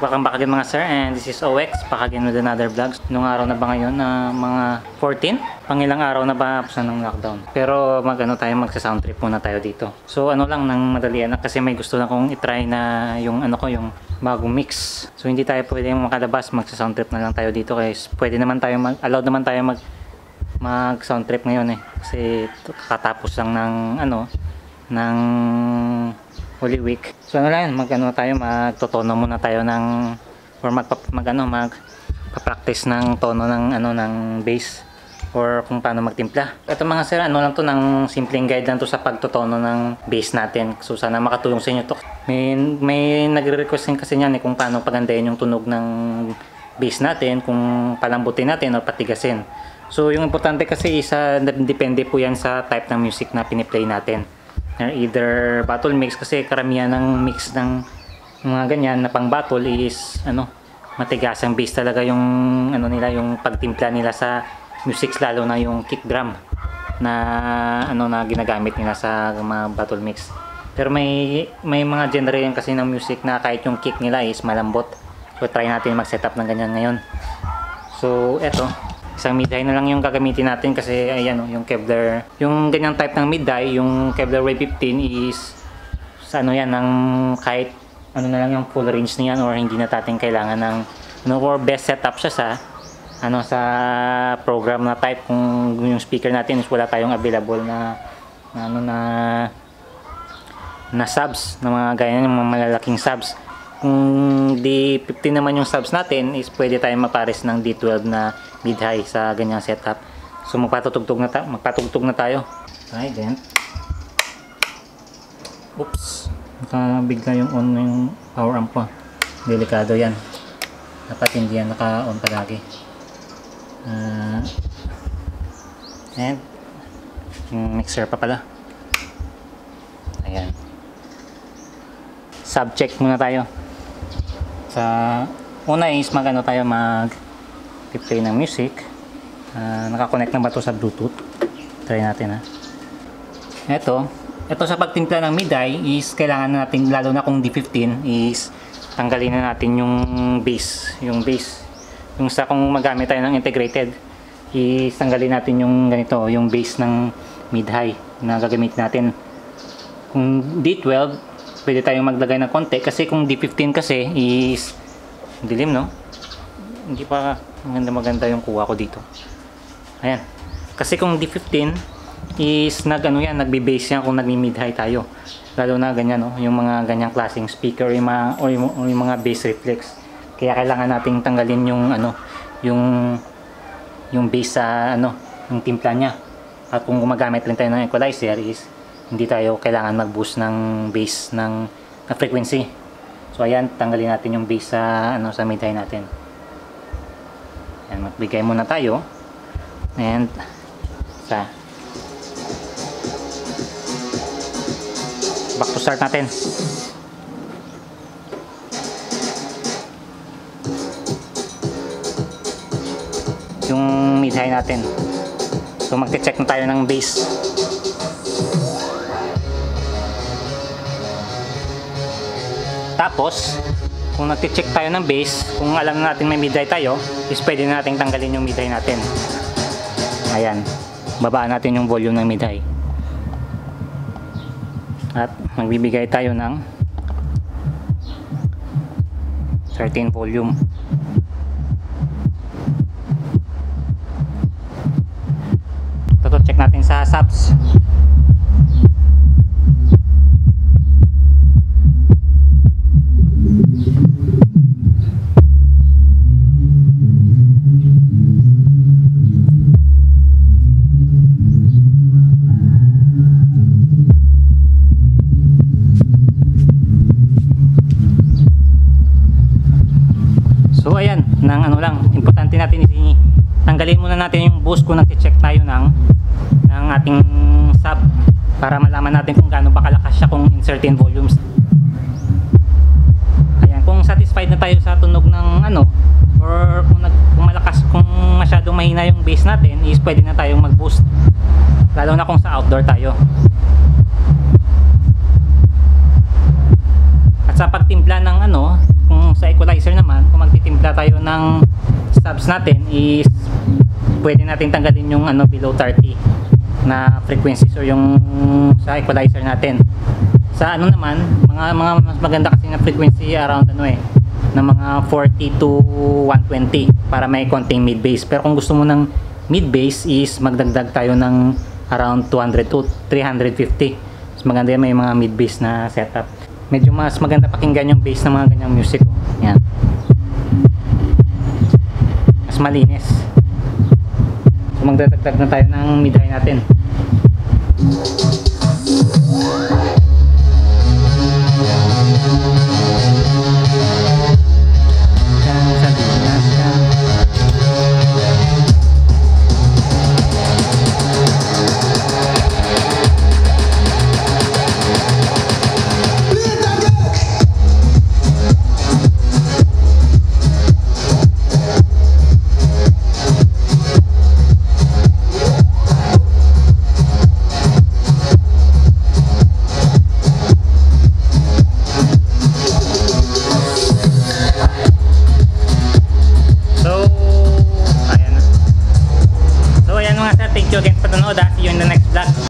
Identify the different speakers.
Speaker 1: Welcome back again mga sir, and this is OX, back again with another vlog. Nung araw na ba ngayon? Mga 14? Pangilang araw na ba sa ng lockdown? Pero magsa-sound trip muna tayo dito. So ano lang nang madalian kasi may gusto na kong itry na yung yung bagong mix. So hindi tayo pwedeng makalabas, magsa-sound trip na lang tayo dito kasi pwede naman tayo allowed naman tayo mag-sound trip ngayon kasi kakatapos lang ng Holy Week. So magtotono muna tayo magpa-practice ng tono ng bass or kung paano magtimpla. Ito mga sir, lang to ng simpleng guide lang to sa pagtotono ng bass natin. So sana makatulong sa inyo to. May nagre-request din kasi niyan kung paano pagandahin yung tunog ng bass natin, kung palambutin natin o patigasin. So yung importante kasi depende po yan sa type ng music na piniplay natin. Either battle mix, kasi karamihan ng mix ng mga ganyan na pang battle is matigas ang bass talaga yung yung pagtimpla nila sa music, lalo na yung kick drum na na ginagamit nila sa mga battle mix. Pero may mga genre yan kasi ng music na kahit yung kick nila is malambot. So try natin mag-setup ng ganyan ngayon. So eto, isang mid-high na lang yung gagamitin natin kasi ayan yung Kevlar, yung ganyang type ng mid-high, yung Kevlar Wave 15 is sa yan ng kahit na lang yung full range niyan, or hindi na natin kailangan ng or best setup siya sa program na type kung yung speaker natin is wala tayong available na subs na mga ganyan, yung mga malalaking subs. Kung D15 naman yung subs natin is pwede tayong mapares ng D12 na mid-high sa ganyang setup. So magpatugtog na tayo. Right then. Oops. Nakabigla yung on yung power amp ko. Delikado yan. Dapat hindi yan naka-on palagi. And yung mixer pa pala. Ayan. Subcheck muna tayo. Sa una is tayo mag-play ng music. Nakakonect na ba ito sa Bluetooth? Try natin Ito sa pagtimpla ng mid-high is kailangan natin, lalo na kung D15, is tanggalin na natin yung bass. Yung kung magamit tayo ng integrated, is tanggalin natin yung ganito, yung bass ng mid-high na gagamitin natin. Kung D12, pwede tayong maglagay ng konti kasi kung D15 kasi is dilim, hindi pa maganda yung kuha ko dito. Ayan, kasi kung D15 is nagbe-bass yan kung nagmi-mid-high tayo, lalo na ganyan yung mga ganyang klaseng speaker or yung mga bass reflex. Kaya kailangan nating tanggalin yung bass sa yung timpla niya. At kung gumagamit rin tayo ng equalizer is hindi tayo kailangan mag-boost ng bass ng frequency. So ayan, tanggalin natin yung bass sa sa mid-high natin. Ayan, magbigay muna tayo. And back to start natin. Yung mid-high natin. So magte-check na tayo ng bass. Tapos, kung nag-check tayo ng bass, kung alam na natin may mid-high tayo, is pwede na natin tanggalin yung mid-high natin. Ayan, babaan natin yung volume ng mid-high. At magbibigay tayo ng certain volume. Ito check natin sa subs. So ayan, importante natin tanggalin muna natin yung boost kung nag-check tayo ng ating sub para malaman natin kung gaano ba kalakas siya kung in certain volumes. Ayan, kung satisfied na tayo sa tunog ng or kung malakas, kung masyadong mahina yung bass natin, is pwede na tayong mag-boost, lalo na kung sa outdoor tayo. At sa pagtimpla ng kung sa equalizer naman, kung magtitimpla tayo ng subs natin is pwede natin tanggalin yung ano below 30 na frequency, so yung sa equalizer natin. Sa ano naman, mga mas maganda kasi na frequency around ano na mga 40 to 120 para may konting mid bass. Pero kung gusto mo ng mid bass is magdagdag tayo ng around 200 to 350. Mas maganda yan, may mga mid bass na setup. Medyo mas maganda pakinggan yung bass ng mga ganyang music. Yan. Mas malinis. So magdadagdag na tayo ng mid high natin.